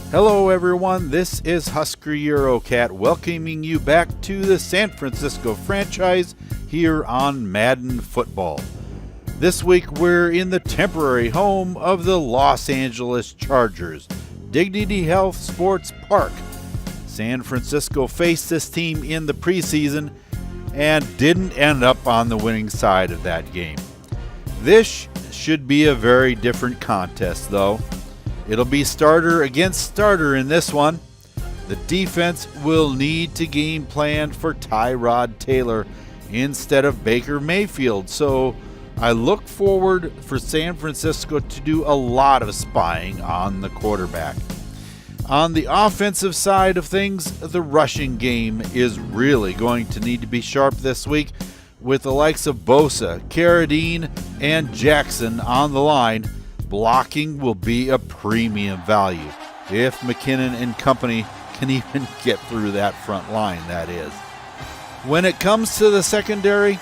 Hello everyone, this is Husker Eurocat welcoming you back to the San Francisco franchise here on Madden Football. This week we're in the temporary home of the Los Angeles Chargers, Dignity Health Sports Park. San Francisco faced this team in the preseason and didn't end up on the winning side of that game. This should be a very different contest though. It'll be starter against starter in this one. The defense will need to game plan for Tyrod Taylor instead of Baker Mayfield. So I look forward for San Francisco to do a lot of spying on the quarterback. On the offensive side of things, the rushing game is really going to need to be sharp this week with the likes of Bosa, Carradine, and Jackson on the line. Blocking will be a premium value if McKinnon and company can even get through that front line, that is. When it comes to the secondary,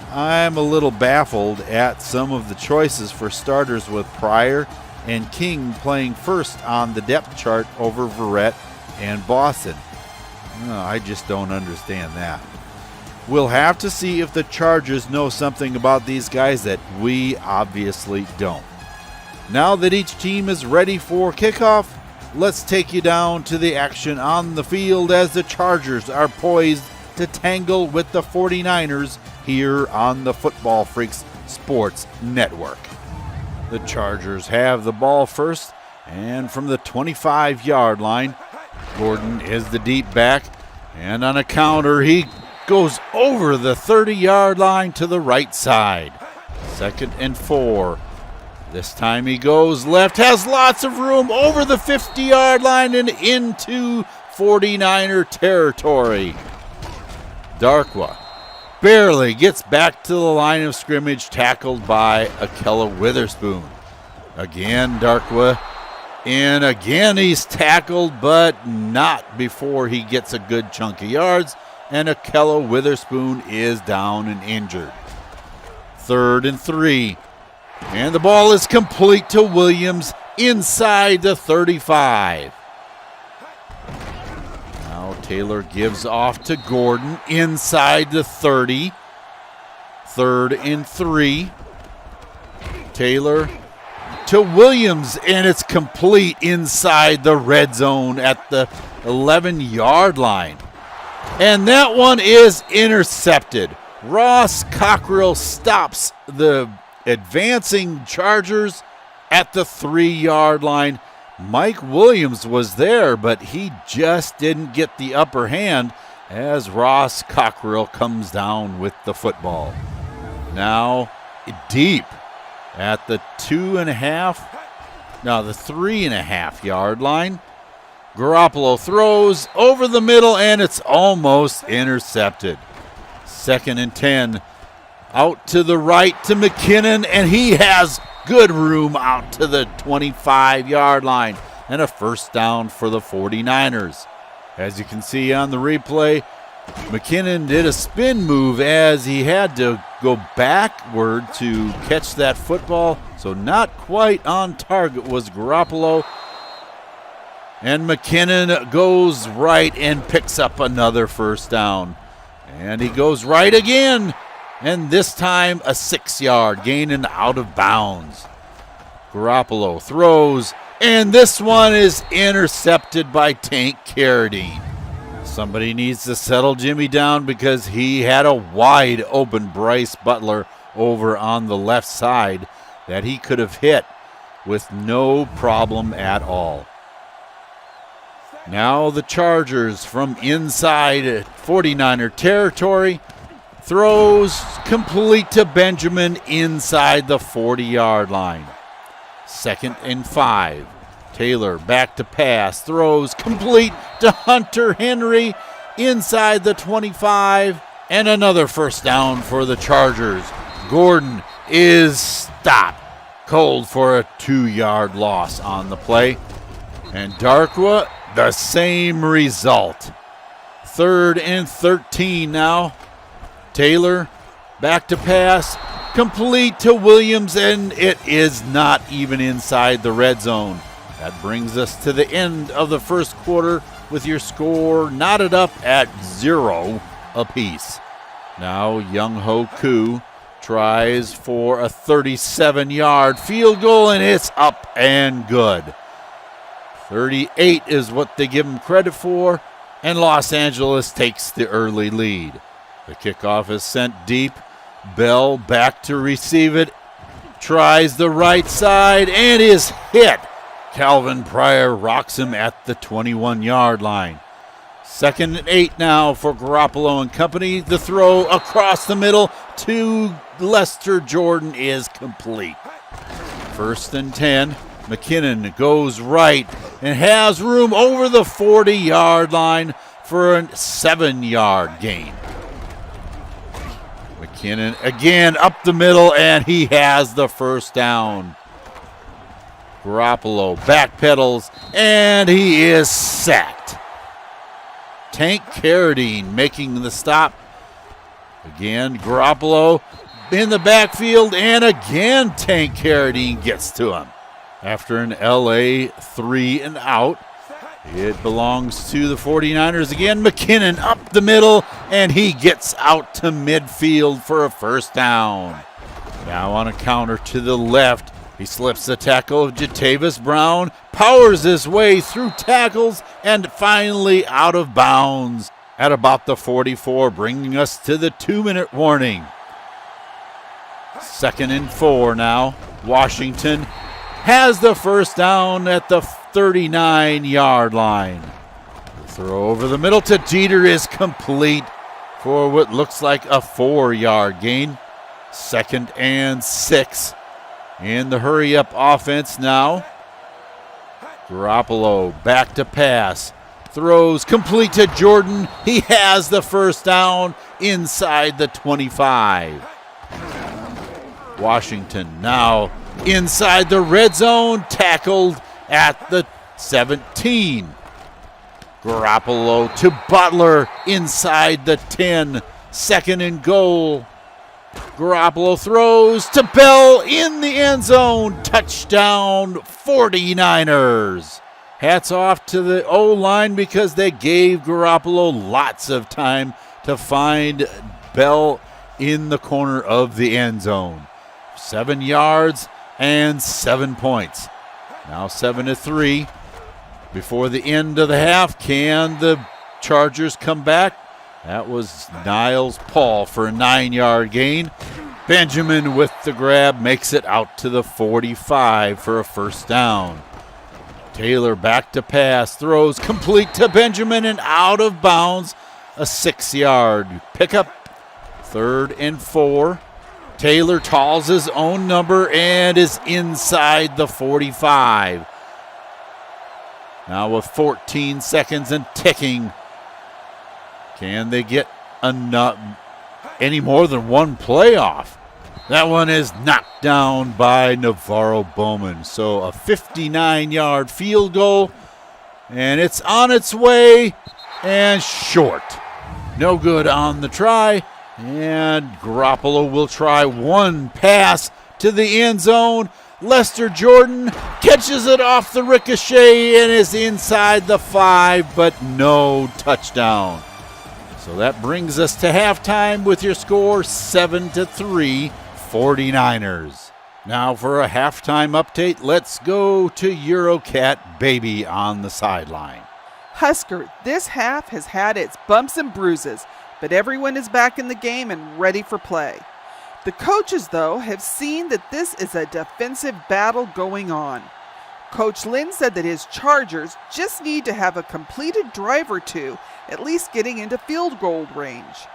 I'm a little baffled at some of the choices for starters with Pryor and King playing first on the depth chart over Verrett and Boston. I just don't understand that. We'll have to see if the Chargers know something about these guys that we obviously don't. Now that each team is ready for kickoff, let's take you down to the action on the field as the Chargers are poised to tangle with the 49ers here on the Football Freaks Sports Network. The Chargers have the ball first, and from the 25-yard line, Gordon is the deep back, and on a counter, he goes over the 30-yard line to the right side. 2nd and 4. This time he goes left, has lots of room over the 50-yard line and into 49er territory. Darkwa barely gets back to the line of scrimmage, tackled by Ahkello Witherspoon. Again, Darkwa, and again he's tackled, but not before he gets a good chunk of yards, and Ahkello Witherspoon is down and injured. 3rd and 3. And the ball is complete to Williams inside the 35. Now Taylor gives off to Gordon inside the 30. 3rd and 3. Taylor to Williams, and it's complete inside the red zone at the 11-yard line. And that one is intercepted. Ross Cockrell stops the advancing Chargers at the 3-yard line. Mike Williams was there, but he just didn't get the upper hand as Ross Cockrell comes down with the football. Now deep at the 3.5-yard line. Garoppolo throws over the middle, and it's almost intercepted. 2nd and 10. Out to the right to McKinnon, and he has good room out to the 25-yard line, and a first down for the 49ers. As you can see on the replay, McKinnon did a spin move as he had to go backward to catch that football, so not quite on target was Garoppolo. And McKinnon goes right and picks up another first down. And he goes right again. And this time a 6-yard gain and out of bounds. Garoppolo throws, and this one is intercepted by Tank Carradine. Somebody needs to settle Jimmy down because he had a wide open Bryce Butler over on the left side that he could have hit with no problem at all. Now the Chargers from inside 49er territory. Throws complete to Benjamin inside the 40-yard line. 2nd and 5. Taylor back to pass. Throws complete to Hunter Henry inside the 25. And another first down for the Chargers. Gordon is stopped cold for a 2-yard loss on the play. And Darkwa, the same result. 3rd and 13 now. Taylor back to pass, complete to Williams, and it is not even inside the red zone. That brings us to the end of the first quarter with your score knotted up at 0 apiece. Now Young Ho Koo tries for a 37-yard field goal, and it's up and good. 38 is what they give him credit for, and Los Angeles takes the early lead. The kickoff is sent deep. Bell back to receive it. Tries the right side and is hit. Calvin Pryor rocks him at the 21-yard line. 2nd and 8 now for Garoppolo and company. The throw across the middle to Lester Jordan is complete. 1st and 10. McKinnon goes right and has room over the 40-yard line for a 7-yard gain. McKinnon again up the middle, and he has the first down. Garoppolo backpedals, and he is sacked. Tank Carradine making the stop. Again, Garoppolo in the backfield, and again Tank Carradine gets to him. After an LA 3 and out, it belongs to the 49ers again. McKinnon up the middle, and he gets out to midfield for a first down. Now on a counter to the left, he slips the tackle of Jatavis Brown, powers his way through tackles, and finally out of bounds at about the 44, bringing us to the 2-minute warning. 2nd and 4 now. Washington has the first down at the 39-yard line. The throw over the middle to Jeter is complete for what looks like a 4-yard gain. 2nd and 6 in the hurry-up offense now. Garoppolo back to pass. Throws complete to Jordan. He has the first down inside the 25. Washington now inside the red zone, tackled at the 17. Garoppolo to Butler inside the 10. 2nd and goal. Garoppolo throws to Bell in the end zone. Touchdown 49ers. Hats off to the O-line because they gave Garoppolo lots of time to find Bell in the corner of the end zone. 7 yards and 7 points. Now 7-3. Before the end of the half, can the Chargers come back? That was Niles Paul for a 9-yard gain. Benjamin with the grab makes it out to the 45 for a first down. Taylor back to pass, throws complete to Benjamin and out of bounds. A 6-yard pickup. 3rd and 4. Taylor calls his own number and is inside the 45. Now with 14 seconds and ticking, can they get any more than one play off? That one is knocked down by Navarro Bowman. So a 59-yard field goal, and it's on its way and short. No good on the try, and Garoppolo will try one pass to the end zone. Lester Jordan catches it off the ricochet and is inside the 5, but no touchdown. So that brings us to halftime with your score 7-3 49ers. Now for a halftime update, let's go to Eurocat Baby on the sideline. Husker, this half has had its bumps and bruises, but everyone is back in the game and ready for play. The coaches, though, have seen that this is a defensive battle going on. Coach Lynn said that his Chargers just need to have a completed drive or two, at least getting into field goal range.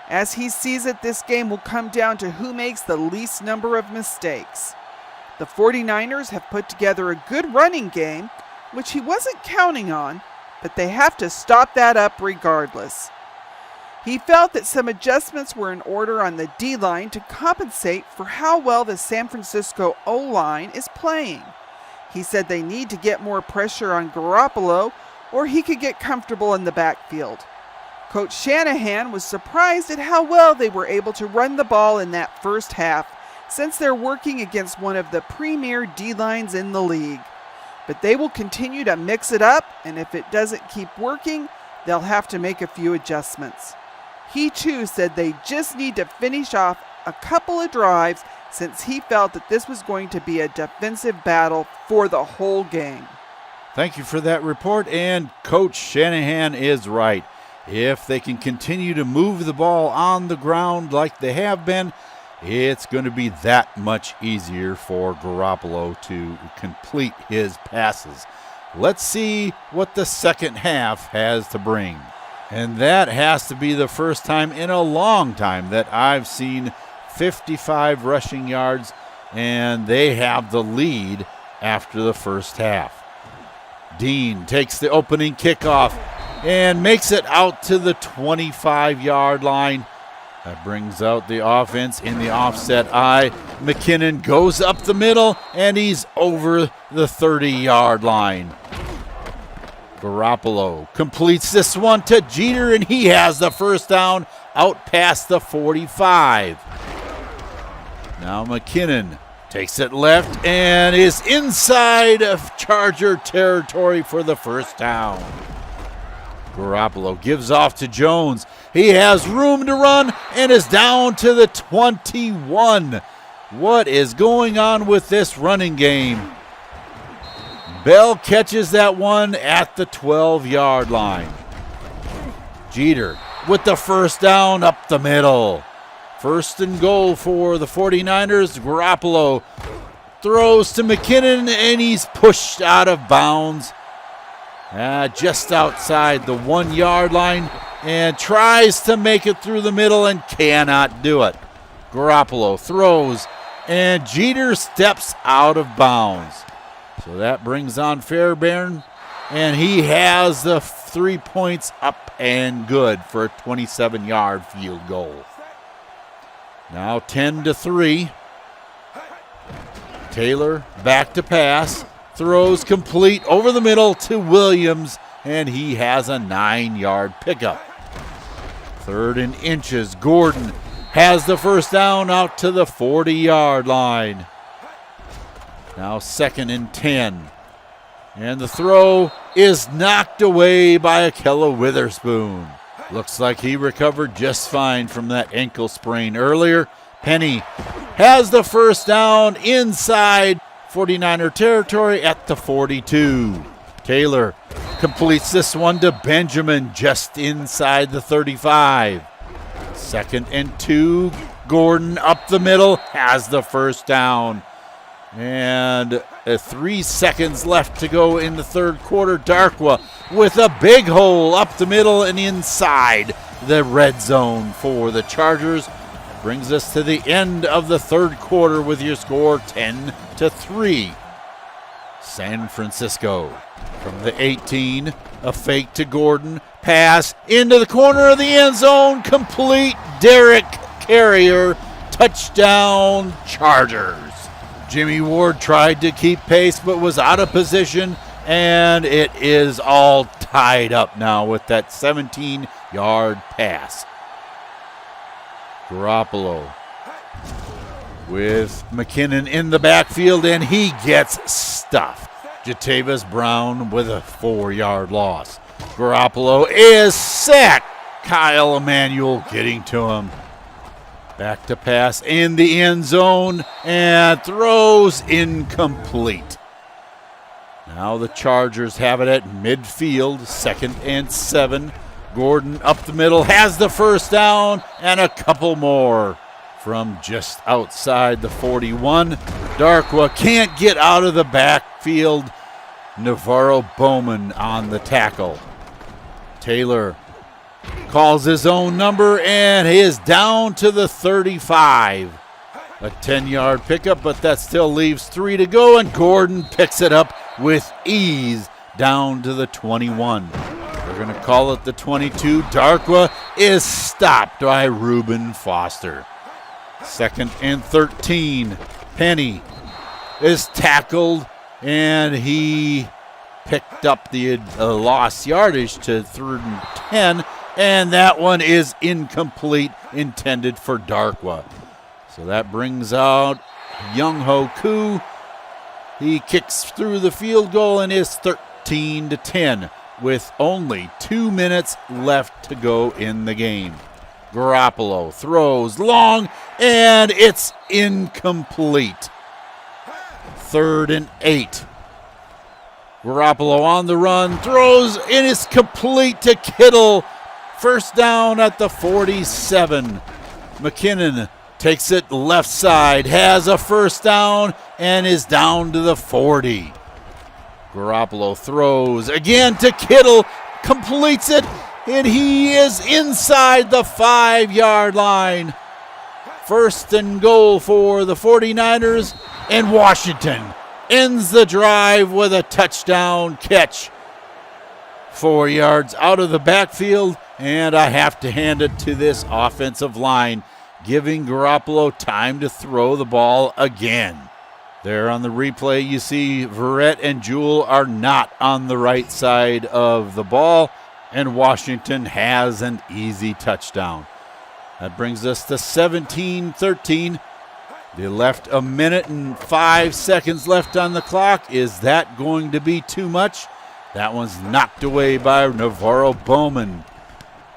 As he sees it, this game will come down to who makes the least number of mistakes. The 49ers have put together a good running game, which he wasn't counting on, but they have to stop that up regardless. He felt that some adjustments were in order on the D-line to compensate for how well the San Francisco O-line is playing. He said they need to get more pressure on Garoppolo or he could get comfortable in the backfield. Coach Shanahan was surprised at how well they were able to run the ball in that first half since they're working against one of the premier D-lines in the league. but they will continue to mix it up, and if it doesn't keep working, they'll have to make a few adjustments. He too said they just need to finish off a couple of drives since he felt that this was going to be a defensive battle for the whole game. Thank you for that report, and Coach Shanahan is right. If they can continue to move the ball on the ground like they have been, it's going to be that much easier for Garoppolo to complete his passes. Let's see what the second half has to bring. And that has to be the first time in a long time that I've seen 55 rushing yards, and they have the lead after the first half. Dean takes the opening kickoff and makes it out to the 25-yard line. That brings out the offense in the offset eye. McKinnon goes up the middle, and he's over the 30-yard line. Garoppolo completes this one to Jeter, and he has the first down out past the 45. Now McKinnon takes it left and is inside of Charger territory for the first down. Garoppolo gives off to Jones. He has room to run and is down to the 21. What is going on with this running game? Bell catches that one at the 12-yard line. Jeter with the first down up the middle. First and goal for the 49ers. Garoppolo throws to McKinnon, and he's pushed out of bounds just outside the 1-yard line, and tries to make it through the middle and cannot do it. Garoppolo throws, and Jeter steps out of bounds. So that brings on Fairbairn, and he has the 3 points up and good for a 27-yard field goal. Now 10-3. Taylor back to pass. Throws complete over the middle to Williams, and he has a 9-yard pickup. 3rd and inches. Gordon has the first down out to the 40-yard line. Now 2nd and 10. And the throw is knocked away by Akella Witherspoon. Looks like he recovered just fine from that ankle sprain earlier. Penny has the first down inside 49er territory at the 42. Taylor completes this one to Benjamin just inside the 35. 2nd and 2. Gordon up the middle has the first down. And 3 seconds left to go in the third quarter. Darkwa with a big hole up the middle and inside the red zone for the Chargers. Brings us to the end of the third quarter with your score 10-3. San Francisco from the 18. A fake to Gordon. Pass into the corner of the end zone. Complete. Derek Carrier. Touchdown Chargers. Jimmy Ward tried to keep pace but was out of position, and it is all tied up now with that 17-yard pass. Garoppolo with McKinnon in the backfield, and he gets stuffed. Jatavis Brown with a 4-yard loss. Garoppolo is sacked. Kyle Emanuel getting to him. Back to pass in the end zone and throws incomplete. Now the Chargers have it at midfield, 2nd and 7. Gordon up the middle has the first down and a couple more from just outside the 41. Darkwa can't get out of the backfield. Navarro Bowman on the tackle. Taylor calls his own number and he is down to the 35. A 10-yard pickup, but that still leaves 3 to go, and Gordon picks it up with ease down to the 21. They're going to call it the 22. Darkwa is stopped by Reuben Foster. 2nd and 13. Penny is tackled, and he picked up the lost yardage to 3rd and 10. And that one is incomplete, intended for Darkwa. So that brings out Young Ho Koo. He kicks through the field goal and is 13-10 with only 2 minutes left to go in the game. Garoppolo throws long, and it's incomplete. 3rd and 8. Garoppolo on the run, throws, and it's complete to Kittle. First down at the 47. McKinnon takes it left side, has a first down, and is down to the 40. Garoppolo throws again to Kittle, completes it, and he is inside the 5-yard line. 1st and goal for the 49ers, and Washington ends the drive with a touchdown catch. 4 yards out of the backfield, and I have to hand it to this offensive line, giving Garoppolo time to throw the ball again. There on the replay, you see Verrett and Jewell are not on the right side of the ball, and Washington has an easy touchdown. That brings us to 17-13. They left 1 minute and 5 seconds left on the clock. Is that going to be too much? That one's knocked away by Navarro Bowman.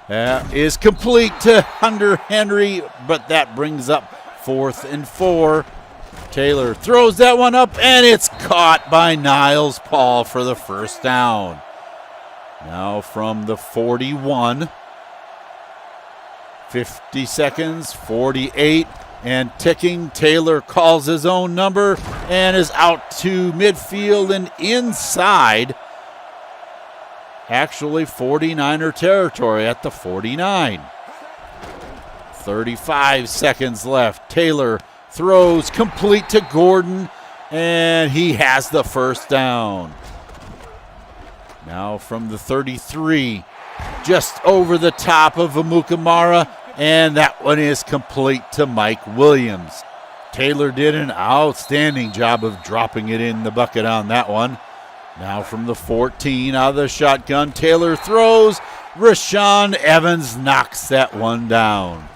Is complete to Hunter Henry, but that brings up 4th and 4. Taylor throws that one up, and it's caught by Niles Paul for the first down. Now from the 41. 50 seconds, 48, and ticking. Taylor calls his own number and is out to midfield and inside. Actually 49er territory at the 49. 35 seconds left. Taylor throws complete to Gordon, and he has the first down. Now from the 33, just over the top of Amukamara, and that one is complete to Mike Williams. Taylor did an outstanding job of dropping it in the bucket on that one. Now from the 14, out of the shotgun, Taylor throws. Rashaan Evans knocks that one down.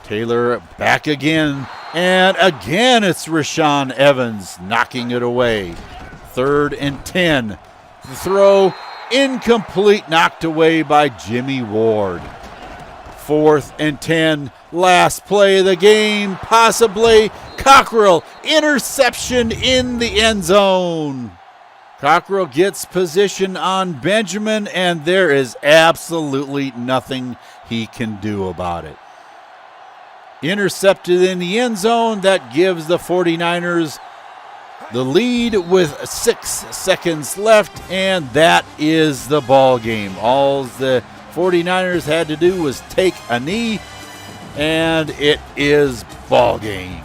Taylor back again, and again it's Rashaan Evans knocking it away. 3rd and 10. The throw incomplete, knocked away by Jimmy Ward. 4th and 10. Last play of the game, possibly. Cockrell, interception in the end zone. Cockrell gets position on Benjamin, and there is absolutely nothing he can do about it. Intercepted in the end zone. That gives the 49ers the lead with 6 seconds left, and that is the ball game. All the 49ers had to do was take a knee, and it is ball game.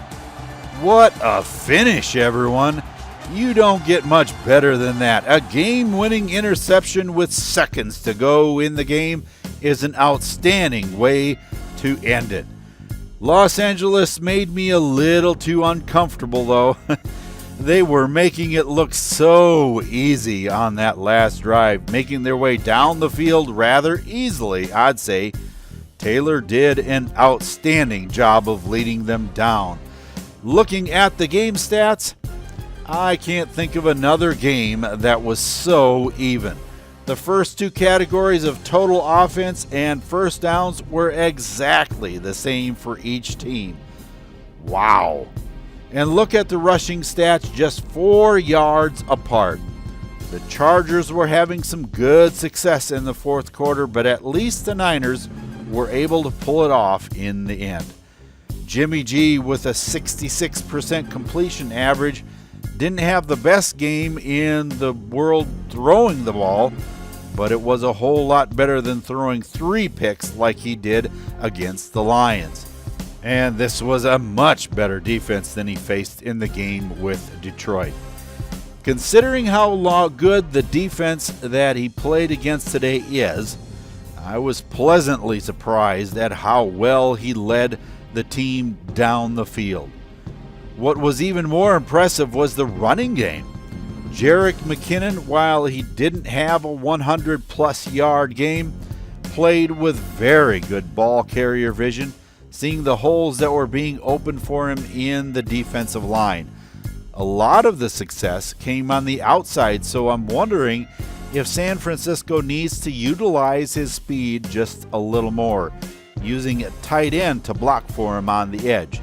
What a finish, everyone. You don't get much better than that. A game-winning interception with seconds to go in the game is an outstanding way to end it. Los Angeles made me a little too uncomfortable, though. They were making it look so easy on that last drive, making their way down the field rather easily, I'd say. Taylor did an outstanding job of leading them down. Looking at the game stats, I can't think of another game that was so even. The first two categories of total offense and first downs were exactly the same for each team. Wow. And look at the rushing stats, just 4 yards apart. The Chargers were having some good success in the fourth quarter, but at least the Niners were able to pull it off in the end. Jimmy G with a 66% completion average didn't have the best game in the world throwing the ball, but it was a whole lot better than throwing 3 picks like he did against the Lions. And this was a much better defense than he faced in the game with Detroit. Considering how good the defense that he played against today is, I was pleasantly surprised at how well he led the team down the field. What was even more impressive was the running game. Jerick McKinnon, while he didn't have a 100-plus yard game, played with very good ball carrier vision, seeing the holes that were being opened for him in the defensive line. A lot of the success came on the outside, so I'm wondering if San Francisco needs to utilize his speed just a little more, using a tight end to block for him on the edge.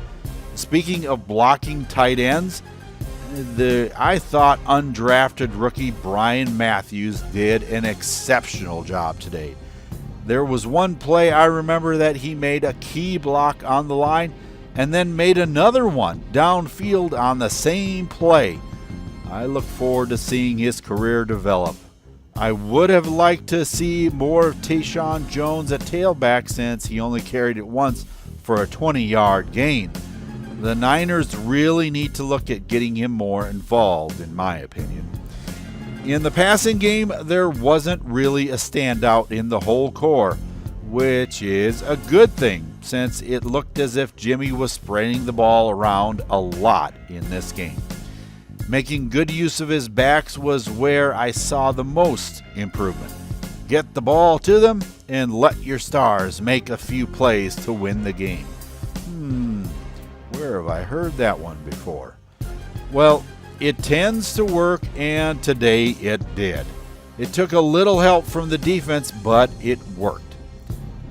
Speaking of blocking tight ends, I thought undrafted rookie Brian Matthews did an exceptional job today. There was one play I remember that he made a key block on the line and then made another one downfield on the same play. I look forward to seeing his career develop. I would have liked to see more of Tayshaun Jones at tailback since he only carried it once for a 20-yard gain. The Niners really need to look at getting him more involved, in my opinion. In the passing game, there wasn't really a standout in the whole core, which is a good thing since it looked as if Jimmy was spreading the ball around a lot in this game. Making good use of his backs was where I saw the most improvement. Get the ball to them and let your stars make a few plays to win the game. Where have I heard that one before? Well, it tends to work, and today it did. It took a little help from the defense, but it worked.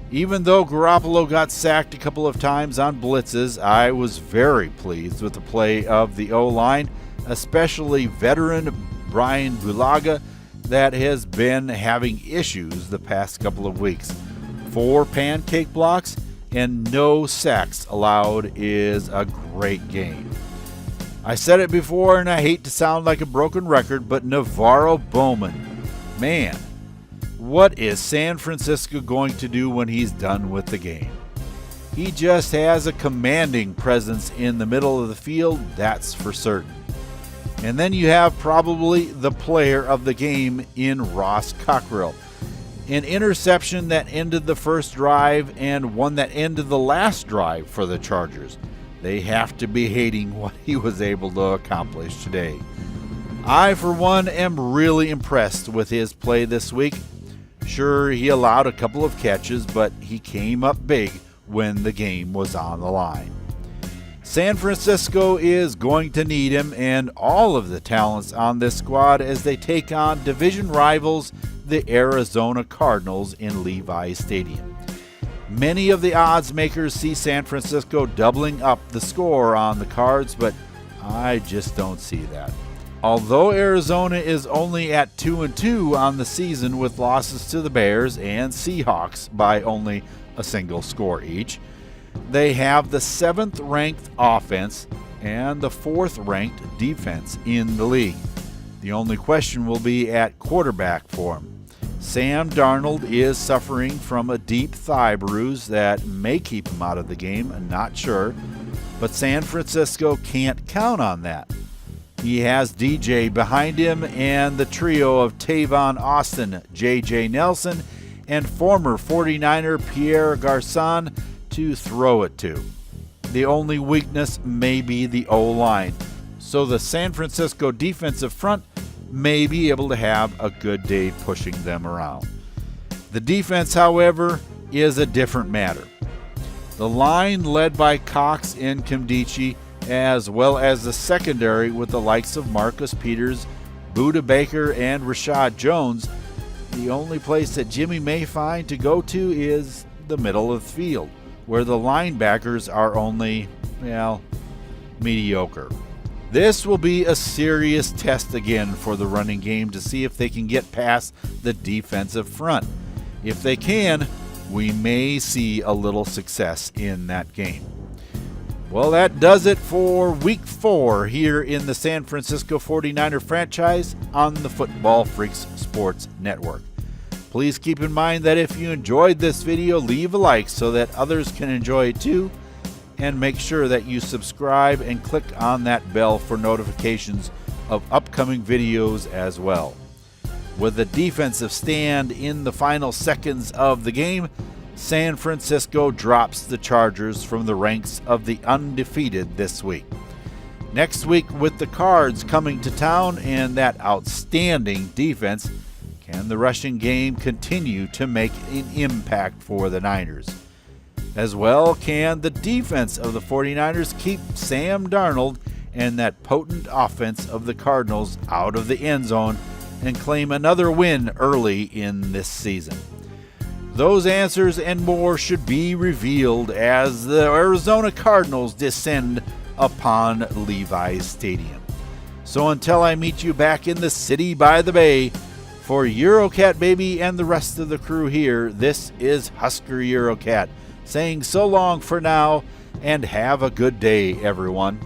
Even though Garoppolo got sacked a couple of times on blitzes, I was very pleased with the play of the O-line, especially veteran Brian Bulaga, that has been having issues the past couple of weeks. 4 pancake blocks and no sacks allowed is a great game. I said it before, and I hate to sound like a broken record, but Navarro Bowman, man, what is San Francisco going to do when he's done with the game? He just has a commanding presence in the middle of the field, that's for certain. And then you have probably the player of the game in Ross Cockrell. An interception that ended the first drive and one that ended the last drive for the Chargers. They have to be hating what he was able to accomplish today. I, for one, am really impressed with his play this week. Sure, he allowed a couple of catches, but he came up big when the game was on the line. San Francisco is going to need him and all of the talents on this squad as they take on division rivals, the Arizona Cardinals in Levi's Stadium. Many of the odds makers see San Francisco doubling up the score on the Cards, but I just don't see that. Although Arizona is only at 2-2 on the season with losses to the Bears and Seahawks by only a single score each, they have the 7th ranked offense and the 4th ranked defense in the league. The only question will be at quarterback for him. Sam Darnold is suffering from a deep thigh bruise that may keep him out of the game, I'm not sure, but San Francisco can't count on that. He has DJ behind him and the trio of Tavon Austin, J.J. Nelson, and former 49er Pierre Garçon to throw it to. The only weakness may be the O-line, so the San Francisco defensive front may be able to have a good day pushing them around. The defense, however, is a different matter. The line led by Cox and Nkemdiche, as well as the secondary with the likes of Marcus Peters, Budda Baker, and Rashad Jones, the only place that Jimmy may find to go to is the middle of the field, where the linebackers are only, mediocre. This will be a serious test again for the running game to see if they can get past the defensive front. If they can, we may see a little success in that game. Well, that does it for Week 4 here in the San Francisco 49er franchise on the Football Freaks Sports Network. Please keep in mind that if you enjoyed this video, leave a like so that others can enjoy it too. And make sure that you subscribe and click on that bell for notifications of upcoming videos as well. With a defensive stand in the final seconds of the game, San Francisco drops the Chargers from the ranks of the undefeated this week. Next week, with the Cards coming to town and that outstanding defense, can the rushing game continue to make an impact for the Niners? As well, can the defense of the 49ers keep Sam Darnold and that potent offense of the Cardinals out of the end zone and claim another win early in this season? Those answers and more should be revealed as the Arizona Cardinals descend upon Levi's Stadium. So until I meet you back in the city by the bay, for Eurocat Baby and the rest of the crew here, this is Husker Eurocat saying so long for now, and have a good day, everyone.